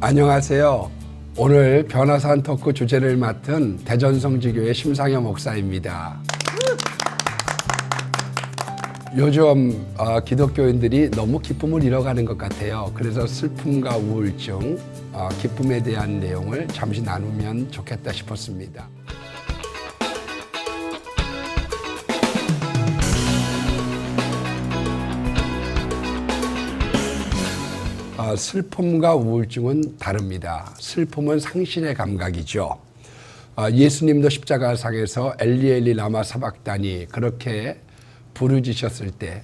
안녕하세요. 오늘 변화산 토크 주제를 맡은 대전성지교회 심상현 목사입니다. 요즘 기독교인들이 너무 기쁨을 잃어가는 것 같아요. 그래서 슬픔과 우울증, 기쁨에 대한 내용을 잠시 나누면 좋겠다 싶었습니다. 슬픔과 우울증은 다릅니다. 슬픔은 상실의 감각이죠. 예수님도 십자가상에서 엘리 라마 사박다니 그렇게 부르짖으셨을 때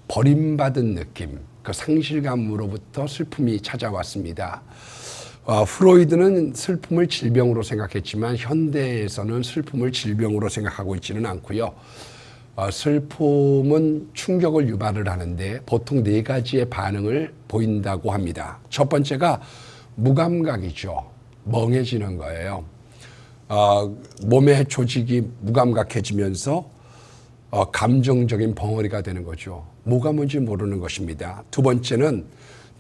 버림받은 느낌, 그 상실감으로부터 슬픔이 찾아왔습니다. 프로이드는 슬픔을 질병으로 생각했지만 현대에서는 슬픔을 질병으로 생각하고 있지는 않고요. 슬픔은 충격을 유발을 하는데 보통 4가지의 반응을 보인다고 합니다. 첫 번째가 무감각이죠. 멍해지는 거예요. 몸의 조직이 무감각해지면서 감정적인 벙어리가 되는 거죠. 뭐가 뭔지 모르는 것입니다. 두 번째는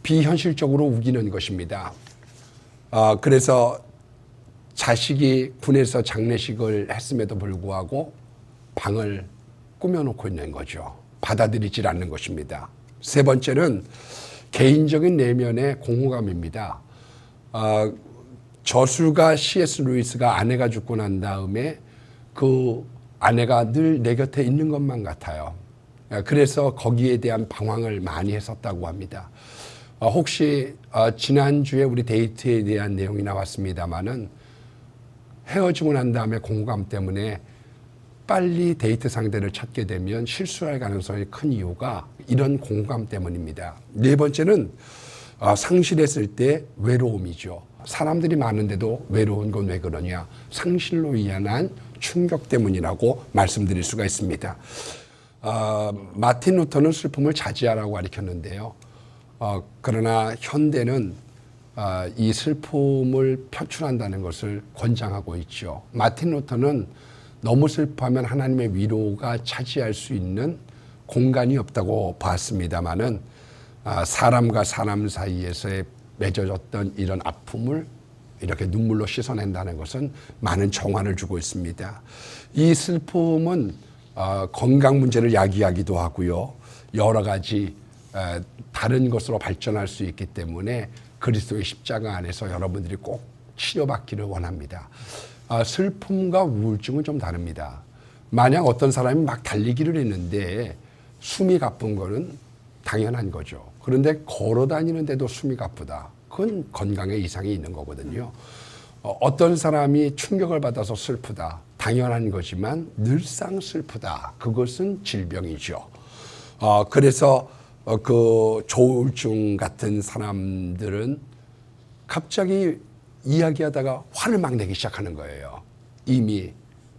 비현실적으로 우기는 것입니다. 그래서 자식이 군에서 장례식을 했음에도 불구하고 방을 꾸며놓고 있는 거죠. 받아들이질 않는 것입니다. 세 번째는 개인적인 내면의 공허감입니다. 저술가 C.S. 루이스가 아내가 죽고 난 다음에 그 아내가 늘 내 곁에 있는 것만 같아요. 그래서 거기에 대한 방황을 많이 했었다고 합니다. 혹시 지난주에 우리 데이트에 대한 내용이 나왔습니다마는 헤어지고 난 다음에 공허감 때문에 빨리 데이트 상대를 찾게 되면 실수할 가능성이 큰 이유가 이런 공감 때문입니다. 네 번째는 상실했을 때 외로움이죠. 사람들이 많은데도 외로운 건 왜 그러냐? 상실로 인한 충격 때문이라고 말씀드릴 수가 있습니다. 마틴 루터는 슬픔을 자제하라고 가르쳤는데요. 그러나 현대는 이 슬픔을 표출한다는 것을 권장하고 있죠. 마틴 루터는 너무 슬퍼하면 하나님의 위로가 차지할 수 있는 공간이 없다고 봤습니다마는 사람과 사람 사이에서의 맺어졌던 이런 아픔을 이렇게 눈물로 씻어낸다는 것은 많은 정화를 주고 있습니다. 이 슬픔은 건강 문제를 야기하기도 하고요. 여러 가지 다른 것으로 발전할 수 있기 때문에 그리스도의 십자가 안에서 여러분들이 꼭 치료받기를 원합니다. 슬픔과 우울증은 좀 다릅니다. 만약 어떤 사람이 막 달리기를 했는데 숨이 가쁜 거는 당연한 거죠. 그런데 걸어 다니는데도 숨이 가쁘다. 그건 건강에 이상이 있는 거거든요. 어떤 사람이 충격을 받아서 슬프다. 당연한 거지만 늘상 슬프다. 그것은 질병이죠. 그래서 그 조울증 같은 사람들은 갑자기 이야기하다가 화를 막 내기 시작하는 거예요. 이미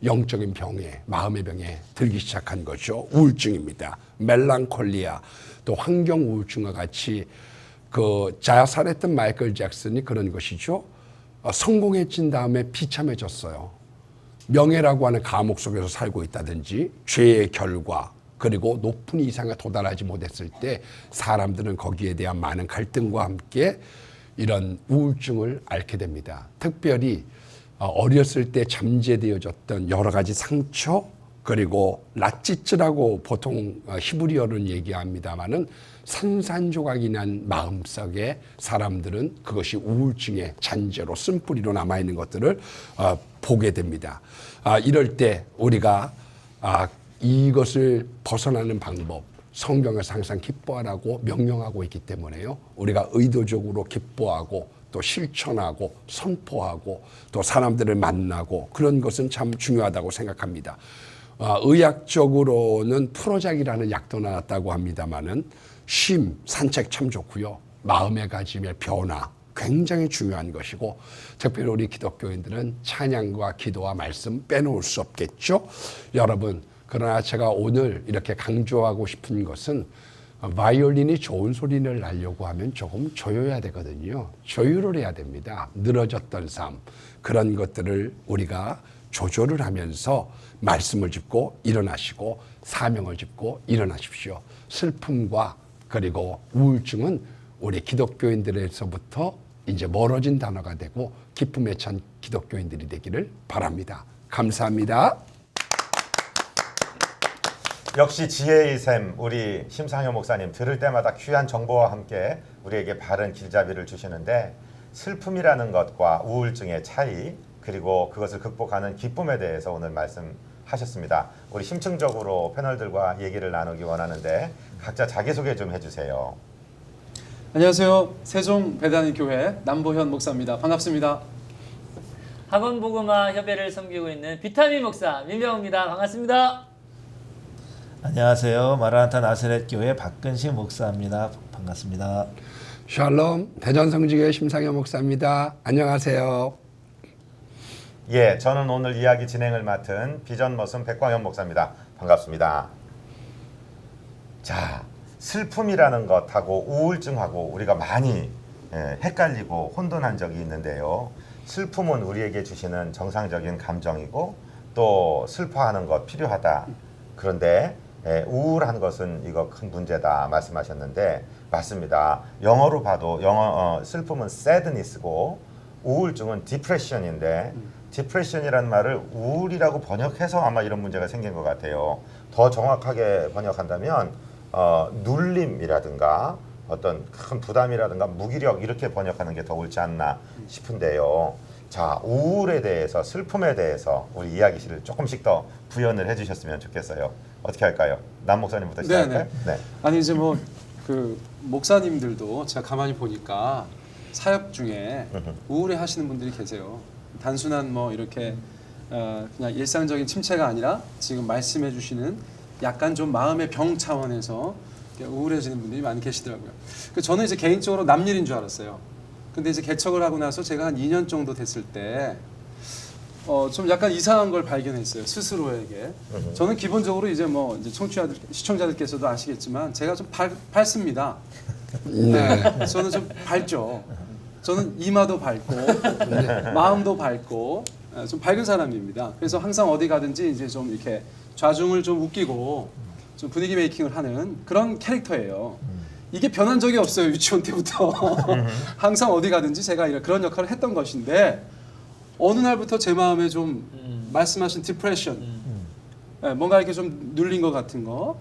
영적인 병에, 마음의 병에 들기 시작한 거죠. 우울증입니다. 멜랑콜리아, 또 환경 우울증과 같이 그 자살했던 마이클 잭슨이 그런 것이죠. 성공해진 다음에 비참해졌어요. 명예라고 하는 감옥 속에서 살고 있다든지 죄의 결과 그리고 높은 이상에 도달하지 못했을 때 사람들은 거기에 대한 많은 갈등과 함께 이런 우울증을 앓게 됩니다. 특별히 어렸을 때 잠재되어졌던 여러 가지 상처 그리고 라찌츠라고 보통 히브리어는 얘기합니다마는 산산조각이 난 마음속에 사람들은 그것이 우울증의 잔재로 쓴뿌리로 남아있는 것들을 보게 됩니다. 이럴 때 우리가 이것을 벗어나는 방법 성경에서 항상 기뻐하라고 명령하고 있기 때문에요. 우리가 의도적으로 기뻐하고 또 실천하고 선포하고 또 사람들을 만나고 그런 것은 참 중요하다고 생각합니다. 의학적으로는 프로작이라는 약도 나왔다고 합니다마는 쉼, 산책 참 좋고요. 마음의 가짐의 변화 굉장히 중요한 것이고 특별히 우리 기독교인들은 찬양과 기도와 말씀 빼놓을 수 없겠죠. 여러분 그러나 제가 오늘 이렇게 강조하고 싶은 것은 바이올린이 좋은 소리를 내려고 하면 조금 조여야 되거든요. 조율을 해야 됩니다. 늘어졌던 삶 그런 것들을 우리가 조절을 하면서 말씀을 짚고 일어나시고 사명을 짚고 일어나십시오. 슬픔과 그리고 우울증은 우리 기독교인들에서부터 이제 멀어진 단어가 되고 기쁨에 찬 기독교인들이 되기를 바랍니다. 감사합니다. 역시 지혜의 샘 우리 심상현 목사님 들을 때마다 귀한 정보와 함께 우리에게 바른 길잡이를 주시는데 슬픔이라는 것과 우울증의 차이 그리고 그것을 극복하는 기쁨에 대해서 오늘 말씀하셨습니다. 우리 심층적으로 패널들과 얘기를 나누기 원하는데 각자 자기소개 좀 해주세요. 안녕하세요. 세종 배단의 교회 남보현 목사입니다. 반갑습니다. 학원복음화 협회를 섬기고 있는 비타민 목사 민병우입니다. 반갑습니다. 안녕하세요. 마라나타 나사렛 교회 박근식 목사입니다. 반갑습니다. 샬롬 대전성지교회 심상현 목사입니다. 안녕하세요. 예, 저는 오늘 이야기 진행을 맡은 비전 머슴 백광현 목사입니다. 반갑습니다. 자, 슬픔이라는 것하고 우울증하고 우리가 많이 헷갈리고 혼돈한 적이 있는데요. 슬픔은 우리에게 주시는 정상적인 감정이고 또 슬퍼하는 것 필요하다. 그런데 우울한 것은 이거 큰 문제다 말씀하셨는데 맞습니다. 영어로 봐도 슬픔은 sadness고 우울증은 depression인데 depression이라는 말을 우울이라고 번역해서 아마 이런 문제가 생긴 것 같아요. 더 정확하게 번역한다면 눌림이라든가 어떤 큰 부담이라든가 무기력 이렇게 번역하는 게 더 옳지 않나 싶은데요. 자, 우울에 대해서 슬픔에 대해서 우리 이야기를 조금씩 더 부연을 해주셨으면 좋겠어요. 어떻게 할까요? 남 목사님부터 시작할까요? 네. 아니 이제 뭐 그 목사님들도 제가 가만히 보니까 사역 중에 우울해 하시는 분들이 계세요. 단순한 뭐 이렇게 그냥 일상적인 침체가 아니라 지금 말씀해 주시는 약간 좀 마음의 병 차원에서 우울해지는 분들이 많이 계시더라고요. 저는 이제 개인적으로 남일인 줄 알았어요. 근데 이제 개척을 하고 나서 제가 한 2년 정도 됐을 때 좀 약간 이상한 걸 발견했어요. 스스로에게. 저는 기본적으로 이제 뭐 이제 시청자들께서도 아시겠지만 제가 좀 밝습니다. 네. 저는 좀 밝죠. 저는 이마도 밝고 마음도 밝고 좀 밝은 사람입니다. 그래서 항상 어디 가든지 이제 좀 이렇게 좌중을 좀 웃기고 좀 분위기 메이킹을 하는 그런 캐릭터예요. 이게 변한 적이 없어요. 유치원 때부터. 항상 어디 가든지 제가 그런 역할을 했던 것인데 어느 날부터 제 마음에 좀 말씀하신 디프레션, 뭔가 이렇게 좀 눌린 것 같은 거,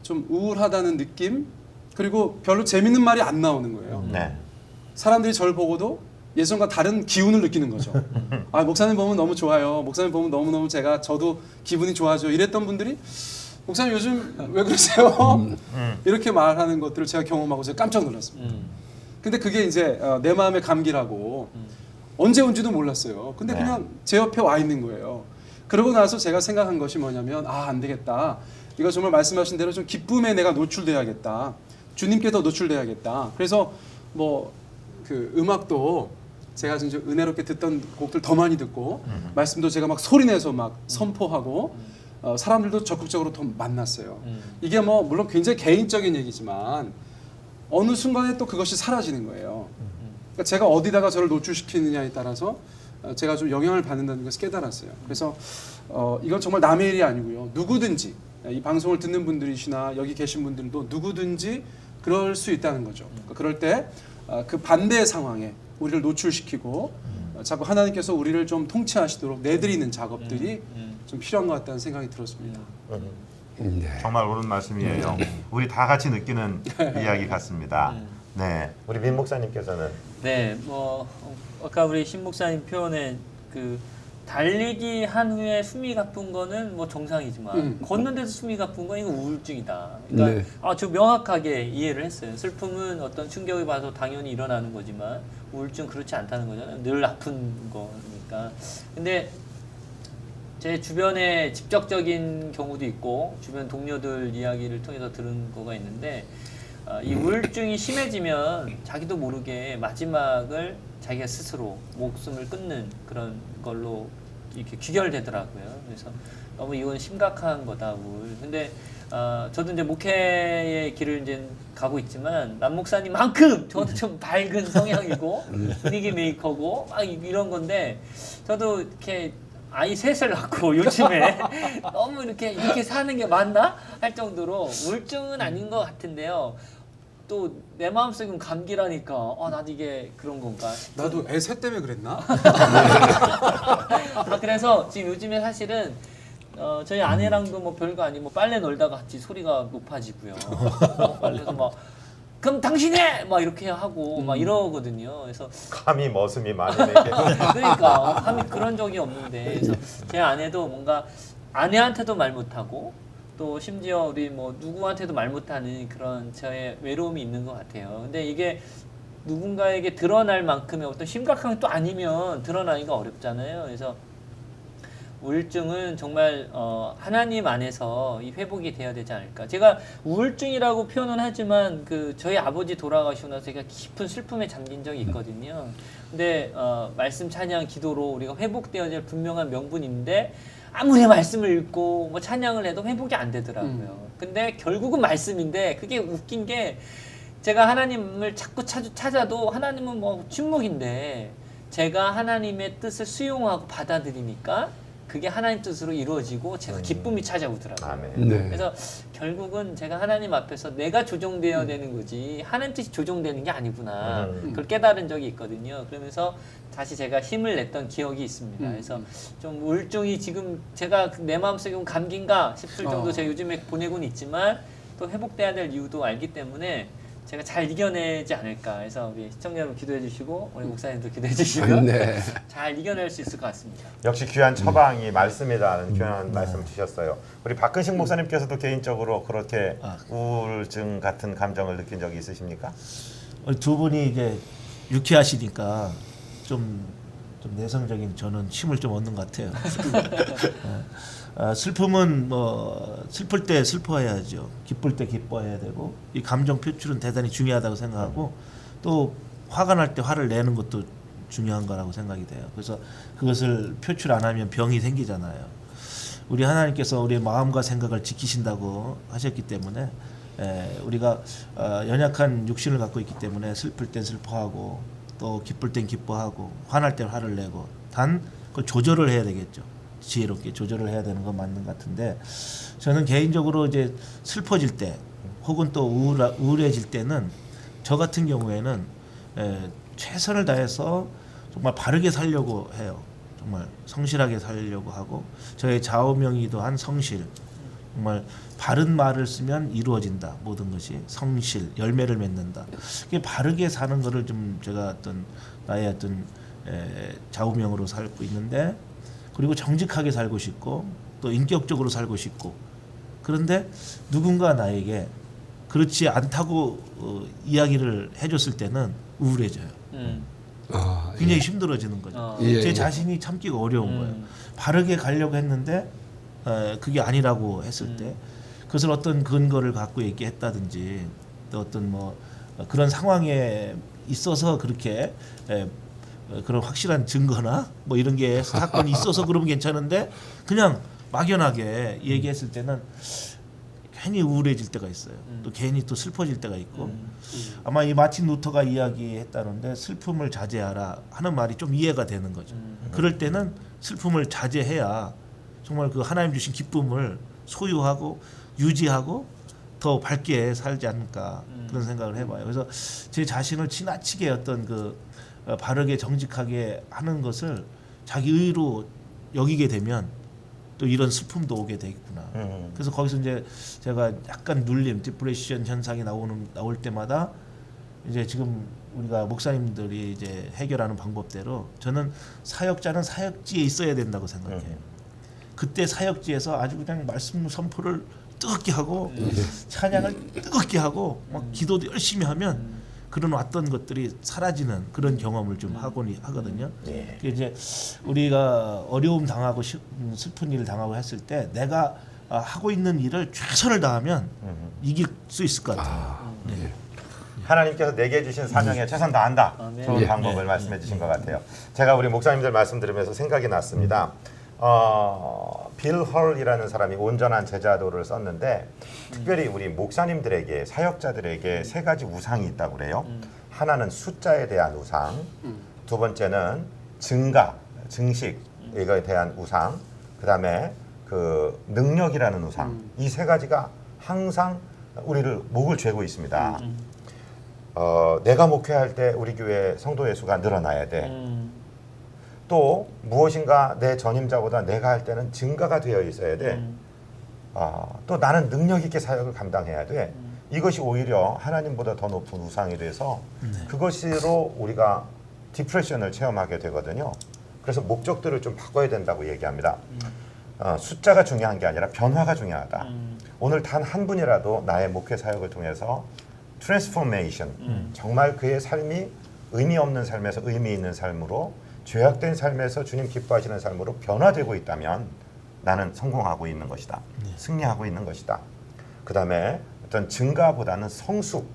좀 우울하다는 느낌, 그리고 별로 재밌는 말이 안 나오는 거예요. 네. 사람들이 저를 보고도 예전과 다른 기운을 느끼는 거죠. 아, 목사님 보면 너무 좋아요. 목사님 보면 너무너무 저도 기분이 좋아져. 이랬던 분들이 목사님 요즘 왜 그러세요? 이렇게 말하는 것들을 제가 경험하고 제가 깜짝 놀랐습니다. 근데 그게 이제 내 마음의 감기라고 언제 온지도 몰랐어요. 근데 그냥 제 옆에 와 있는 거예요. 그러고 나서 제가 생각한 것이 뭐냐면 안 되겠다. 이거 정말 말씀하신 대로 좀 기쁨에 내가 노출돼야겠다. 주님께 더 노출돼야겠다. 그래서 뭐 그 음악도 제가 진짜 은혜롭게 듣던 곡들 더 많이 듣고 말씀도 제가 막 소리내서 막 선포하고 사람들도 적극적으로 더 만났어요. 이게 뭐 물론 굉장히 개인적인 얘기지만 어느 순간에 또 그것이 사라지는 거예요. 그러니까 제가 어디다가 저를 노출시키느냐에 따라서 제가 좀 영향을 받는다는 것을 깨달았어요. 그래서 이건 정말 남의 일이 아니고요. 누구든지 이 방송을 듣는 분들이시나 여기 계신 분들도 누구든지 그럴 수 있다는 거죠. 그러니까 그럴 때 그 반대의 상황에 우리를 노출시키고 자꾸 하나님께서 우리를 좀 통치하시도록 내드리는 작업들이 좀 필요한 것 같다는 생각이 들었습니다. 네. 정말 옳은 말씀이에요. 우리 다 같이 느끼는 이야기 같습니다. 네, 우리 민 목사님께서는 네, 뭐 아까 우리 신 목사님 표현에 그 달리기 한 후에 숨이 가쁜 거는 뭐 정상이지만 걷는데도 숨이 가쁜 건 이거 우울증이다. 그러니까 네. 저 명확하게 이해를 했어요. 슬픔은 어떤 충격을 받아서 당연히 일어나는 거지만 우울증 그렇지 않다는 거잖아요. 늘 아픈 거니까. 근데 제 주변에 직접적인 경우도 있고 주변 동료들 이야기를 통해서 들은 거가 있는데 이 우울증이 심해지면 자기도 모르게 마지막을 자기가 스스로 목숨을 끊는 그런 걸로 이렇게 귀결되더라고요. 그래서 너무 이건 심각한 거다 우울. 근데 저도 이제 목회의 길을 이제 가고 있지만 남 목사님만큼 저도 좀 밝은 성향이고 분위기 메이커고 막 이런 건데 저도 이렇게 아이 셋을 낳고 요즘에 너무 이렇게 사는 게 맞나 할 정도로 우울증은 아닌 것 같은데요. 또 내 마음속은 감기라니까 나도 이게 그런 건가? 나도 애 셋 때문에 그랬나? 그래서 지금 요즘에 사실은 저희 아내랑도 뭐 별거 아니고 뭐 빨래 널다가 같이 소리가 높아지고요. 그래서 막 그럼 당신이 해! 막 이렇게 하고 막 이러거든요. 그래서 감히 머슴이 많으네. 그러니까 감히 그런 적이 없는데 그래서 제 아내도 뭔가 아내한테도 말 못하고 또 심지어 우리 뭐 누구한테도 말 못하는 그런 저의 외로움이 있는 것 같아요. 근데 이게 누군가에게 드러날 만큼의 어떤 심각한 게 또 아니면 드러나기가 어렵잖아요. 그래서 우울증은 정말 하나님 안에서 이 회복이 되어야 되지 않을까. 제가 우울증이라고 표현은 하지만 그 저희 아버지 돌아가시고 나서 제가 깊은 슬픔에 잠긴 적이 있거든요. 근데 말씀 찬양 기도로 우리가 회복되어야 될 분명한 명분인데 아무리 말씀을 읽고 뭐 찬양을 해도 회복이 안 되더라고요. 근데 결국은 말씀인데 그게 웃긴 게 제가 하나님을 자꾸 찾아도 하나님은 뭐 침묵인데 제가 하나님의 뜻을 수용하고 받아들이니까 그게 하나님 뜻으로 이루어지고 제가 기쁨이 찾아오더라고요. 아멘. 네. 그래서 결국은 제가 하나님 앞에서 내가 조종되어야 되는 거지 하나님 뜻이 조종되는 게 아니구나. 그걸 깨달은 적이 있거든요. 그러면서 다시 제가 힘을 냈던 기억이 있습니다. 그래서 좀 우울증이 지금 제가 내 마음속에 온 감기인가 싶을 정도 제가 요즘에 보내고는 있지만 또 회복돼야 될 이유도 알기 때문에 제가 잘 이겨내지 않을까 해서 우리 시청자 여러분 기도해 주시고 우리 목사님도 기도해 주시면 네. 잘 이겨낼 수 있을 것 같습니다. 역시 귀한 처방이 말씀이라는 귀한 말씀 주셨어요. 우리 박근식 목사님께서도 개인적으로 그렇게 우울증 같은 감정을 느낀 적이 있으십니까? 두 분이 이제 유쾌하시니까 좀 내성적인 저는 힘을 좀 얻는 것 같아요. 슬픔은 뭐 슬플 때 슬퍼해야죠. 기쁠 때 기뻐해야 되고 이 감정 표출은 대단히 중요하다고 생각하고 또 화가 날 때 화를 내는 것도 중요한 거라고 생각이 돼요. 그래서 그것을 표출 안 하면 병이 생기잖아요. 우리 하나님께서 우리의 마음과 생각을 지키신다고 하셨기 때문에 우리가 연약한 육신을 갖고 있기 때문에 슬플 땐 슬퍼하고 또 기쁠 땐 기뻐하고 화날 땐 화를 내고 단 그걸 조절을 해야 되겠죠. 지혜롭게 조절을 해야 되는 건 맞는 것 같은데 저는 개인적으로 이제 슬퍼질 때 혹은 또 우울해질 때는 저 같은 경우에는 최선을 다해서 정말 바르게 살려고 해요. 정말 성실하게 살려고 하고 저의 좌우명이기도 한 성실. 정말 바른 말을 쓰면 이루어진다. 모든 것이 성실, 열매를 맺는다. 이게 바르게 사는 거를 좀 제가 어떤 나의 어떤 좌우명으로 살고 있는데 그리고 정직하게 살고 싶고 또 인격적으로 살고 싶고 그런데 누군가 나에게 그렇지 않다고 이야기를 해줬을 때는 우울해져요. 굉장히 힘들어지는 거죠. 예, 제 예. 자신이 참기가 어려운 거예요. 바르게 가려고 했는데 그게 아니라고 했을 때 그것을 어떤 근거를 갖고 얘기했다든지 또 어떤 뭐 그런 상황에 있어서 그렇게 그런 확실한 증거나 뭐 이런 게 사건이 있어서 그러면 괜찮은데 그냥 막연하게 얘기했을 때는 괜히 우울해질 때가 있어요. 또 괜히 또 슬퍼질 때가 있고 아마 이 마틴 루터가 이야기했다는데 슬픔을 자제하라 하는 말이 좀 이해가 되는 거죠. 그럴 때는 슬픔을 자제해야 정말 그 하나님 주신 기쁨을 소유하고 유지하고 더 밝게 살지 않을까 그런 생각을 해봐요. 그래서 제 자신을 지나치게 어떤 그 바르게 정직하게 하는 것을 자기 의로 여기게 되면 또 이런 슬픔도 오게 되겠구나. 그래서 거기서 이제 제가 약간 눌림, 디프레션 현상이 나올 때마다 이제 지금 우리가 목사님들이 이제 해결하는 방법대로 저는 사역자는 사역지에 있어야 된다고 생각해요. 그때 사역지에서 아주 그냥 말씀 선포를 뜨겁게 하고 찬양을 뜨겁게 하고 막 기도도 열심히 하면 그런 왔던 것들이 사라지는 그런 경험을 좀 하곤 하거든요. 예. 이제 우리가 어려움 당하고 슬픈 일을 당하고 했을 때 내가 하고 있는 일을 최선을 다하면 이길 수 있을 것 같아요. 네. 하나님께서 내게 주신 사명에 최선 다한다. 아멘. 좋은 예, 방법을 예, 말씀해 주신 것 같아요. 제가 우리 목사님들 말씀 들으면서 생각이 났습니다. 빌 헐이라는 사람이 온전한 제자도를 썼는데 특별히 우리 목사님들에게 사역자들에게 세 가지 우상이 있다고 그래요. 하나는 숫자에 대한 우상, 두 번째는 증식에 대한 우상, 그다음에 그 능력이라는 우상. 이 세 가지가 항상 우리를 목을 죄고 있습니다. 내가 목회할 때 우리 교회 성도의 수가 늘어나야 돼. 또 무엇인가 내 전임자보다 내가 할 때는 증가가 되어 있어야 돼. 또 나는 능력 있게 사역을 감당해야 돼. 이것이 오히려 하나님보다 더 높은 우상이 돼서 그것으로 우리가 디프레션을 체험하게 되거든요. 그래서 목적들을 좀 바꿔야 된다고 얘기합니다. 숫자가 중요한 게 아니라 변화가 중요하다. 오늘 단 한 분이라도 나의 목회 사역을 통해서 트랜스포메이션, 정말 그의 삶이 의미 없는 삶에서 의미 있는 삶으로, 죄악된 삶에서 주님 기뻐하시는 삶으로 변화되고 있다면 나는 성공하고 있는 것이다. 승리하고 있는 것이다. 그 다음에 어떤 증가보다는 성숙,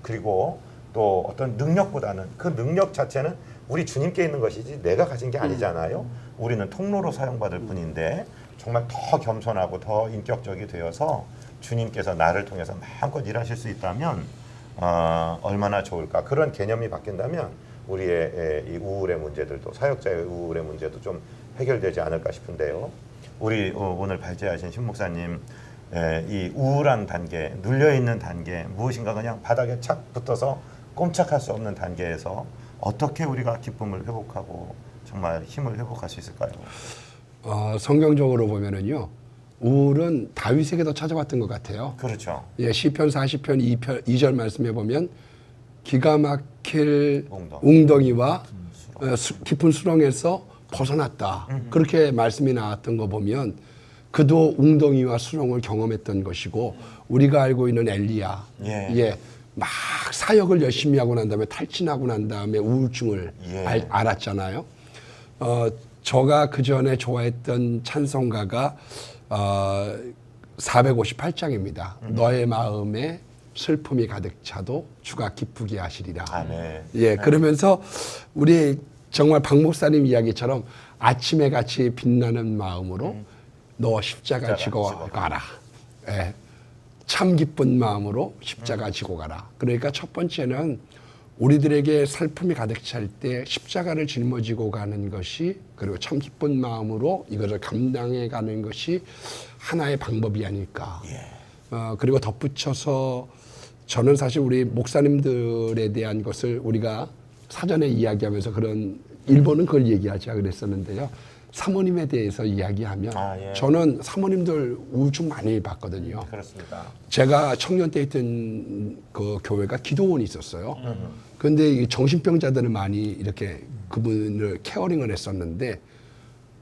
그리고 또 어떤 능력보다는 그 능력 자체는 우리 주님께 있는 것이지 내가 가진 게 아니잖아요. 우리는 통로로 사용받을 뿐인데 정말 더 겸손하고 더 인격적이 되어서 주님께서 나를 통해서 마음껏 일하실 수 있다면 얼마나 좋을까. 그런 개념이 바뀐다면 우리의 이 우울의 문제들도, 사역자의 우울의 문제도 좀 해결되지 않을까 싶은데요. 우리 오늘 발제하신 신 목사님, 이 우울한 단계, 눌려있는 단계, 무엇인가 그냥 바닥에 착 붙어서 꼼짝할 수 없는 단계에서 어떻게 우리가 기쁨을 회복하고 정말 힘을 회복할 수 있을까요? 성경적으로 보면은요, 우울은 다윗에게도 찾아왔던 것 같아요. 그렇죠. 예, 시편 40편 2절 말씀해 보면 기가 막힐 웅덩이와 깊은 수렁에서 벗어났다. 그렇게 말씀이 나왔던 거 보면 그도 웅덩이와 수렁을 경험했던 것이고, 우리가 알고 있는 엘리야, 막 사역을 열심히 하고 난 다음에 탈진하고 난 다음에 우울증을 알았잖아요. 저가 그 전에 좋아했던 찬송가가 458장입니다. 너의 마음에 슬픔이 가득 차도 주가 기쁘게 하시리라. 예, 그러면서 우리 정말 박 목사님 이야기처럼 아침에 같이 빛나는 마음으로 너 십자가 지고 가라. 예, 참 기쁜 마음으로 십자가 지고 가라. 그러니까 첫 번째는 우리들에게 슬픔이 가득 찰 때 십자가를 짊어지고 가는 것이, 그리고 참 기쁜 마음으로 이것을 감당해 가는 것이 하나의 방법이 아닐까. 그리고 덧붙여서 저는 사실 우리 목사님들에 대한 것을 우리가 사전에 이야기하면서 그런 일본은 그걸 얘기하자 그랬었는데요. 사모님에 대해서 이야기하면 저는 사모님들 우울증 많이 받거든요. 그렇습니다. 제가 청년 때 있던 그 교회가 기도원이 있었어요. 그런데 이 정신병자들을 많이 이렇게 그분을 케어링을 했었는데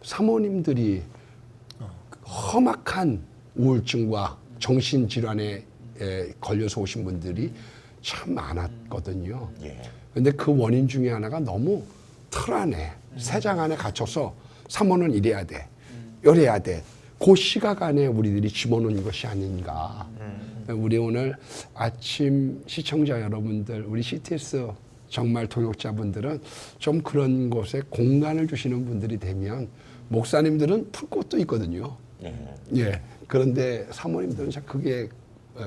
사모님들이 험악한 우울증과 정신질환에 걸려서 오신 분들이 참 많았거든요. 그런데 그 원인 중에 하나가 너무 틀 안에, 세장 안에 갇혀서 사모는 이래야 돼, 이래야 돼. 그 시각 안에 우리들이 집어넣은 것이 아닌가. 우리 오늘 아침 시청자 여러분들, 우리 CTS 정말 동역자분들은 좀 그런 곳에 공간을 주시는 분들이 되면, 목사님들은 풀 곳도 있거든요. 예. 그런데 사모님들은 참 그게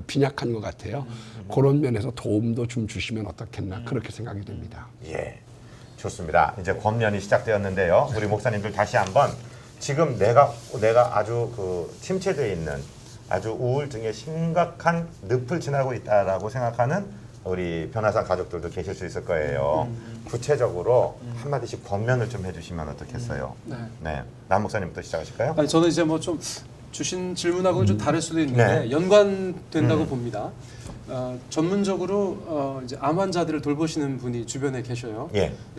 빈약한 것 같아요. 그런 면에서 도움도 좀 주시면 어떻겠나, 그렇게 생각이 됩니다. 예, 좋습니다. 이제 권면이 시작되었는데요. 우리 목사님들 다시 한번 지금 내가 아주 그 침체되어 있는, 아주 우울증에 심각한 늪을 지나고 있다라고 생각하는 우리 변화산 가족들도 계실 수 있을 거예요. 구체적으로 한마디씩 권면을 좀 해주시면 어떻겠어요? 네, 남 목사님부터 시작하실까요? 아니, 저는 이제 뭐 좀 주신 질문하고는 좀 다를 수도 있는데 연관된다고 봅니다. 전문적으로 이제 암 환자들을 돌보시는 분이 주변에 계셔요.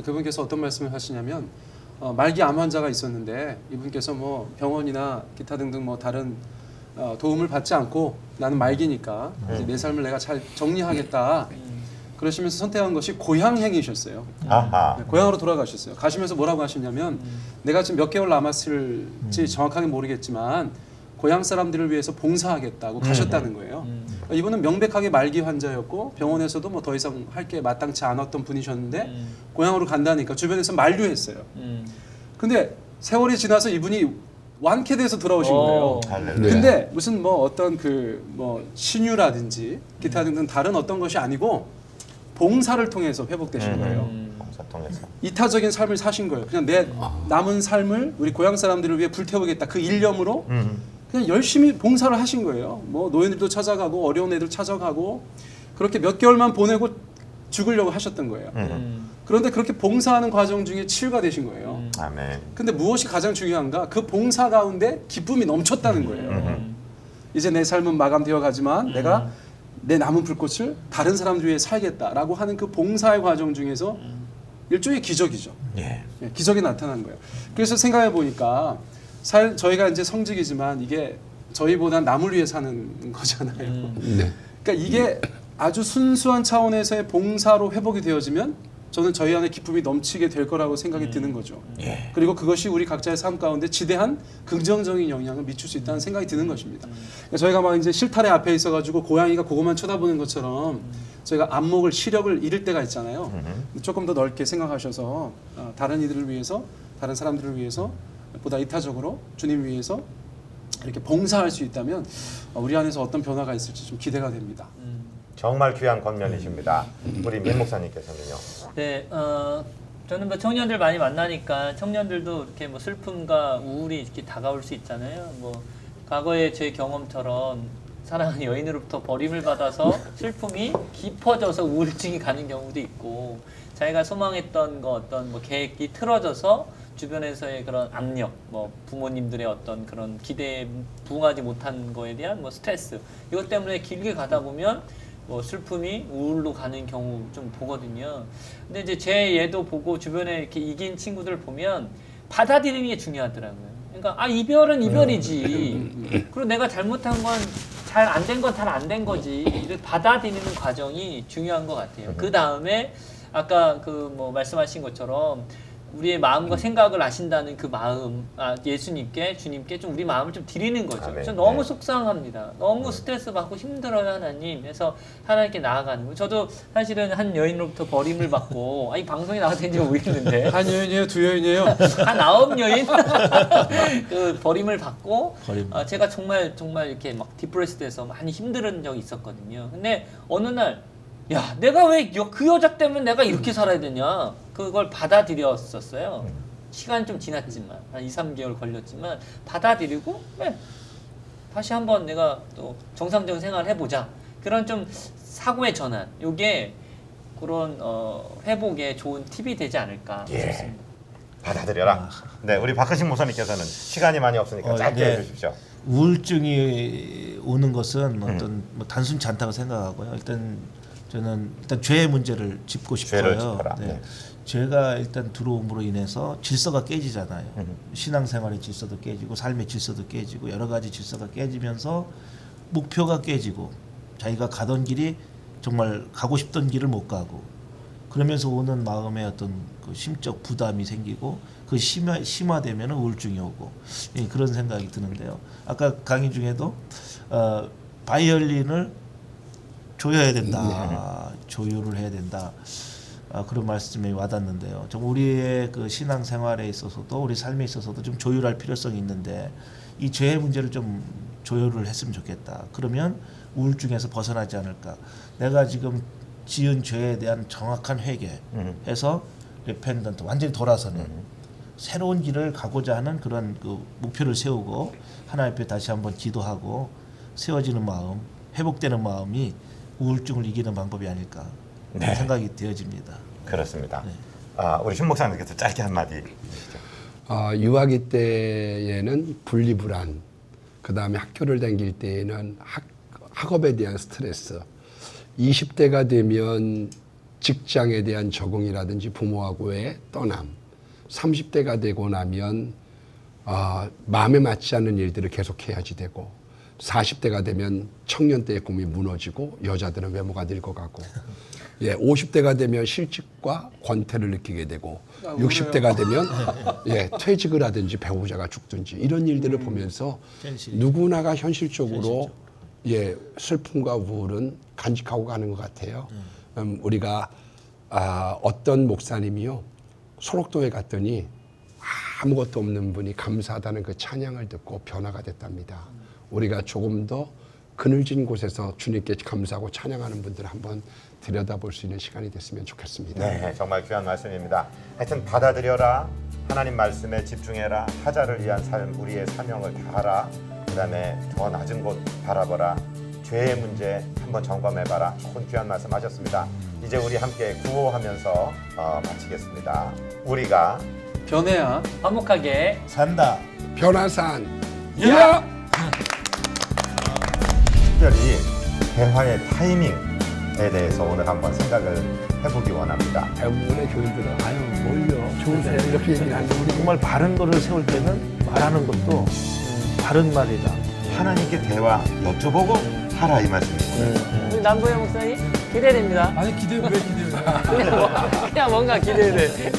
그분께서 어떤 말씀을 하시냐면, 말기 암 환자가 있었는데 이분께서 뭐 병원이나 기타 등등 뭐 다른 도움을 받지 않고 나는 말기니까 이제 내 삶을 내가 잘 정리하겠다. 그러시면서 선택한 것이 고향행이셨어요. 네, 고향으로 돌아가셨어요. 가시면서 뭐라고 하시냐면, 내가 지금 몇 개월 남았을지 정확하게 모르겠지만 고향 사람들을 위해서 봉사하겠다고 가셨다는 거예요. 이분은 명백하게 말기 환자였고 병원에서도 뭐 더 이상 할 게 마땅치 않았던 분이셨는데 고향으로 간다니까 주변에서 만류했어요. 근데 세월이 지나서 이분이 완쾌돼서 돌아오신 거예요. 근데 무슨 뭐 어떤 그 뭐 신유라든지 기타 등등 다른 어떤 것이 아니고 봉사를 통해서 회복되신 거예요. 봉사 통해서 이타적인 삶을 사신 거예요. 그냥 내 남은 삶을 우리 고향 사람들을 위해 불태우겠다, 그 일념으로 그냥 열심히 봉사를 하신 거예요. 뭐 노인들도 찾아가고 어려운 애들 찾아가고 그렇게 몇 개월만 보내고 죽으려고 하셨던 거예요. 그런데 그렇게 봉사하는 과정 중에 치유가 되신 거예요. 아멘. 근데 무엇이 가장 중요한가? 그 봉사 가운데 기쁨이 넘쳤다는 거예요. 이제 내 삶은 마감되어 가지만 내가 내 남은 불꽃을 다른 사람들 위해 살겠다라고 하는 그 봉사의 과정 중에서 일종의 기적이죠. 예. 예, 기적이 나타난 거예요. 그래서 생각해 보니까 저희가 이제 성직이지만 이게 저희보다 남을 위해 사는 거잖아요. 네. 그러니까 이게 아주 순수한 차원에서의 봉사로 회복이 되어지면 저는 저희 안에 기쁨이 넘치게 될 거라고 생각이 드는 거죠. 예. 그리고 그것이 우리 각자의 삶 가운데 지대한 긍정적인 영향을 미칠 수 있다는 생각이 드는 것입니다. 그러니까 저희가 막 이제 실타래 앞에 있어가지고 고양이가 그것만 쳐다보는 것처럼 저희가 안목을 시력을 잃을 때가 있잖아요. 조금 더 넓게 생각하셔서 다른 이들을 위해서, 다른 사람들을 위해서 보다 이타적으로 주님 위해서 이렇게 봉사할 수 있다면 우리 안에서 어떤 변화가 있을지 좀 기대가 됩니다. 정말 귀한 권면이십니다. 우리 민 목사님께서는요. 네, 저는 뭐 청년들 많이 만나니까 청년들도 이렇게 뭐 슬픔과 우울이 이렇게 다가올 수 있잖아요. 뭐 과거의 제 경험처럼 사랑하는 여인으로부터 버림을 받아서 슬픔이 깊어져서 우울증이 가는 경우도 있고, 자기가 소망했던 거 어떤 뭐 계획이 틀어져서 주변에서의 그런 압력, 뭐 부모님들의 어떤 그런 기대에 부응하지 못한 거에 대한 뭐 스트레스, 이것 때문에 길게 가다 보면 뭐 슬픔이 우울로 가는 경우 좀 보거든요. 근데 이제 제 얘도 보고 주변에 이렇게 이긴 친구들 보면 받아들이는 게 중요하더라고요. 그러니까 이별은 이별이지. 그리고 내가 잘못한 건 잘 안 된 건 잘 안 된 거지. 이렇게 받아들이는 과정이 중요한 것 같아요. 그 다음에 아까 그 뭐 말씀하신 것처럼 우리의 마음과 생각을 아신다는 그 마음, 예수님께, 주님께 좀 우리 마음을 좀 드리는 거죠. 아멘. 저 너무 네. 속상합니다. 너무 스트레스 받고 힘들어요, 하나님. 그래서 하나님께 나아가는 거예요. 저도 사실은 한 여인으로부터 버림을 받고, 이 방송에 나가도 되는지 모르겠는데, 한 여인이에요, 두 여인이에요? 한 9여인 그 버림을 받고, 버림. 제가 정말 이렇게 막 디프레스돼서 많이 힘든 적이 있었거든요. 근데 어느 날, 야, 내가 왜 그 여자 때문에 내가 이렇게 살아야 되냐? 그걸 받아들였었어요. 시간이 좀 지났지만, 한 2, 3개월 걸렸지만, 받아들이고, 다시 한번 내가 또 정상적인 생활을 해보자. 그런 좀 사고의 전환, 요게 그런 회복에 좋은 팁이 되지 않을까 예. 싶습니다. 받아들여라. 네, 우리 박근식 목사님께서는 시간이 많이 없으니까 짧게 네. 해주십시오. 우울증이 오는 것은 어떤 뭐 단순치 않다고 생각하고요. 저는 일단 죄의 문제를 짚고 싶어요. 죄를 짚어라. 네. 네. 죄가 일단 들어옴으로 인해서 질서가 깨지잖아요. 신앙생활의 질서도 깨지고 삶의 질서도 깨지고 여러 가지 질서가 깨지면서 목표가 깨지고 자기가 가던 길이 정말 가고 싶던 길을 못 가고, 그러면서 오는 마음의 어떤 그 심적 부담이 생기고 그 심화되면 우울증이 오고, 그런 생각이 드는데요. 아까 강의 중에도 바이올린을 조여야 된다, 조율을 해야 된다, 그런 말씀이 와닿는데요. 좀 우리의 그 신앙 생활에 있어서도 우리 삶에 있어서도 좀 조율할 필요성이 있는데, 이 죄의 문제를 좀 조율을 했으면 좋겠다. 그러면 우울증에서 벗어나지 않을까. 내가 지금 지은 죄에 대한 정확한 회개해서 리펜던트, 완전히 돌아서는 새로운 길을 가고자 하는 그런 그 목표를 세우고 하나님 앞에 다시 한번 기도하고 세워지는 마음, 회복되는 마음이 우울증을 이기는 방법이 아닐까 네. 생각이 되어집니다. 그렇습니다. 네. 우리 신 목사님께서 짧게 한마디 해주시죠. 유아기 때에는 분리불안, 그 다음에 학교를 다닐 때에는 학업에 대한 스트레스, 20대가 되면 직장에 대한 적응이라든지 부모하고의 떠남, 30대가 되고 나면 마음에 맞지 않는 일들을 계속해야지 되고, 40대가 되면 청년 때의 꿈이 무너지고 여자들은 외모가 늙어가고, 50대가 되면 실직과 권태를 느끼게 되고, 60대가 되면 퇴직을 하든지 배우자가 죽든지 이런 일들을 보면서 현실이. 누구나가 현실적으로 슬픔과 우울은 간직하고 가는 것 같아요. 우리가 어떤 목사님이요, 소록도에 갔더니 아무것도 없는 분이 감사하다는 그 찬양을 듣고 변화가 됐답니다. 우리가 조금 더 그늘진 곳에서 주님께 감사하고 찬양하는 분들을 한번 들여다볼 수 있는 시간이 됐으면 좋겠습니다. 네, 정말 귀한 말씀입니다. 하여튼 받아들여라, 하나님 말씀에 집중해라, 타자를 위한 삶, 우리의 사명을 다하라, 그 다음에 더 낮은 곳 바라보라, 죄의 문제 한번 점검해봐라. 좋은 귀한 말씀하셨습니다. 이제 우리 함께 구호하면서 마치겠습니다. 우리가 변해야 화목하게 산다. 변화산. 야! 특별히 대화의 타이밍에 대해서 오늘 한번 생각을 해보기 원합니다. 대부분의 교인들은 아유 뭘요 좋으세요 이렇게 얘기를 하는데 우리 정말 바른 거를 세울 때는 말하는 것도 바른 말이다. 하나님께 대화 여쭤보고 하라 이 말씀입니다. 우리 남보영 목사님 기대됩니다. 아니 기대 왜 기대요? 그냥 뭔가 기대돼.